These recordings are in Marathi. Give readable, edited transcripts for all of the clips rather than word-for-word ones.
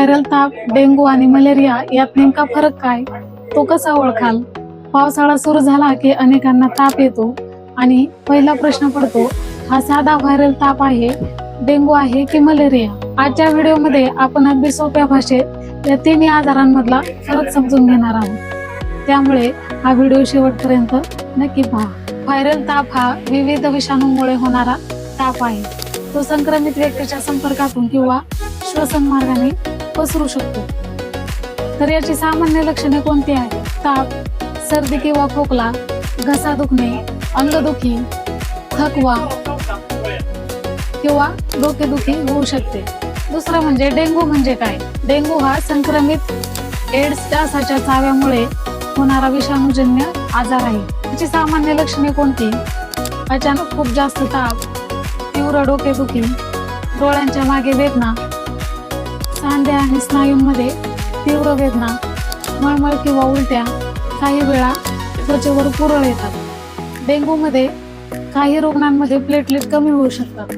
व्हायरल ताप, डेंग्यू आणि मलेरिया यात नेमका फरक काय, तो कसा ओळखाल? पावसाळा सुरू झाला की अनेकांना ताप येतो आणि पहिला प्रश्न पडतो, हा साधा व्हायरल ताप आहे, डेंग्यू आहे की मलेरिया? आजच्या व्हिडिओमध्ये आपण अगदी सोप्या भाषेत या तिन्ही आजारांमधला फरक समजून घेणार आहोत. त्यामुळे हा व्हिडिओ शेवटपर्यंत नक्की पहा. व्हायरल ताप हा विविध विषाणूंमुळे होणारा ताप आहे. तो संक्रमित व्यक्तीच्या संपर्कातून किंवा श्वसन मार्गाने पसरू शकतो. तर याची सामान्य लक्षणे कोणती आहेत? ताप, सर्दी किंवा खोकला, घसा दुखणे, अंगदुखी, थकवा किंवा डोकेदुखी होऊ शकते. दुसरं म्हणजे डेंग्यू म्हणजे काय? डेंग्यू हा संक्रमित एड्स डासाच्या चाव्यामुळे होणारा विषाणूजन्य आजार आहे. त्याची सामान्य लक्षणे कोणती? अचानक खूप जास्त ताप, तीव्र डोकेदुखी, डोळ्यांच्या मागे वेदना, सांध्या आणि स्नायूंमध्ये तीव्र वेदना, मळमळ किंवा उलट्या, काही वेळा त्वचेवर पुरळ येतात. डेंग्यूमध्ये काही रुग्णांमध्ये प्लेटलेट कमी होऊ शकतात.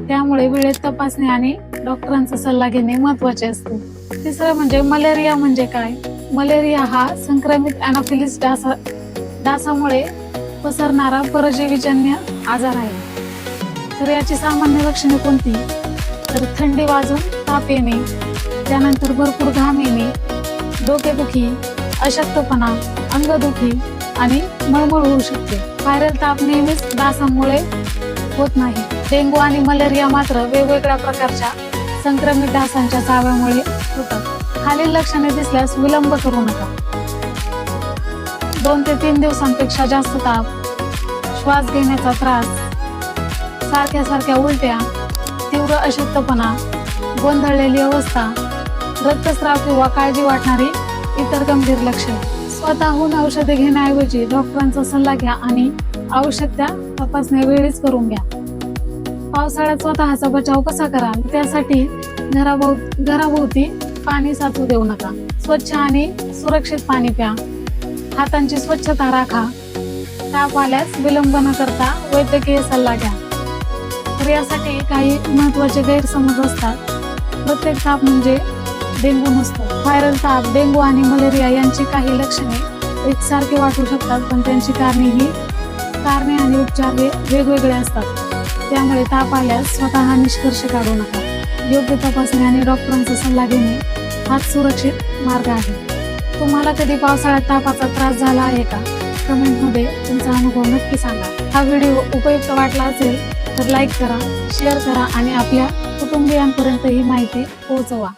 त्यामुळे वेळेत तपासणी आणि डॉक्टरांचा सल्ला घेणे महत्त्वाचे असते. तिसरं म्हणजे मलेरिया म्हणजे काय? मलेरिया हा संक्रमित अॅनोफिलीस डासामुळे पसरणारा परजीवीजन्य आजार आहे. तर याची सामान्य लक्षणे कोणती? तर थंडी वाजून ताप येणे, त्यानंतर भरपूर घाम येणे, डोकेदुखी, अशक्तपणा, अंगदुखी आणि मळमळ होऊ शकते. व्हायरल ताप नेहमीच डासांमुळे होत नाही. डेंग्यू आणि मलेरिया मात्र वेगवेगळ्या प्रकारच्या संक्रमित डासांच्या चाव्यामुळे होतात. खालील लक्षणे दिसल्यास विलंब करू नका. 2 ते 3 दिवसांपेक्षा जास्त ताप, श्वास घेण्याचा त्रास, सारख्या उलट्या, तीव्र अशक्तपणा, गोंधळलेली अवस्था, रक्तस्राव किंवा काळजी वाटणारी इतर गंभीर लक्षणे. स्वतःहून औषधे घेण्याऐवजी डॉक्टरांचा सल्ला घ्या आणि आवश्यक त्या तपासण्या वेळीच करून घ्या. पावसाळ्यात स्वतःचा बचाव कसा कराल? त्यासाठी घराभोवती पाणी साचू देऊ नका. स्वच्छ आणि सुरक्षित पाणी प्या. हातांची स्वच्छता राखा. ताप आल्यास विलंब न करता वैद्यकीय सल्ला घ्या. तर यासाठी काही महत्त्वाचे गैरसमज असतात. प्रत्येक ताप म्हणजे डेंग्यू नसतो. व्हायरल ताप, डेंग्यू आणि मलेरिया यांची काही लक्षणे एकसारखे वाटू शकतात, पण त्यांची कारणे आणि उपचार वेगवेगळे असतात. त्यामुळे ताप आल्यास स्वतः निष्कर्ष काढू नका. योग्य तपासणी आणि डॉक्टरांचा सल्ला घेणे हाच सुरक्षित मार्ग आहे. तुम्हाला कधी पावसाळ्यात तापाचा त्रास झाला आहे का? कमेंटमध्ये तुमचा अनुभव नक्की सांगा. हा व्हिडिओ उपयुक्त वाटला असेल तर लाईक करा, शेअर करा आणि आपल्या कुटुंबियांपर्यंत ही माहिती पोहोचवा.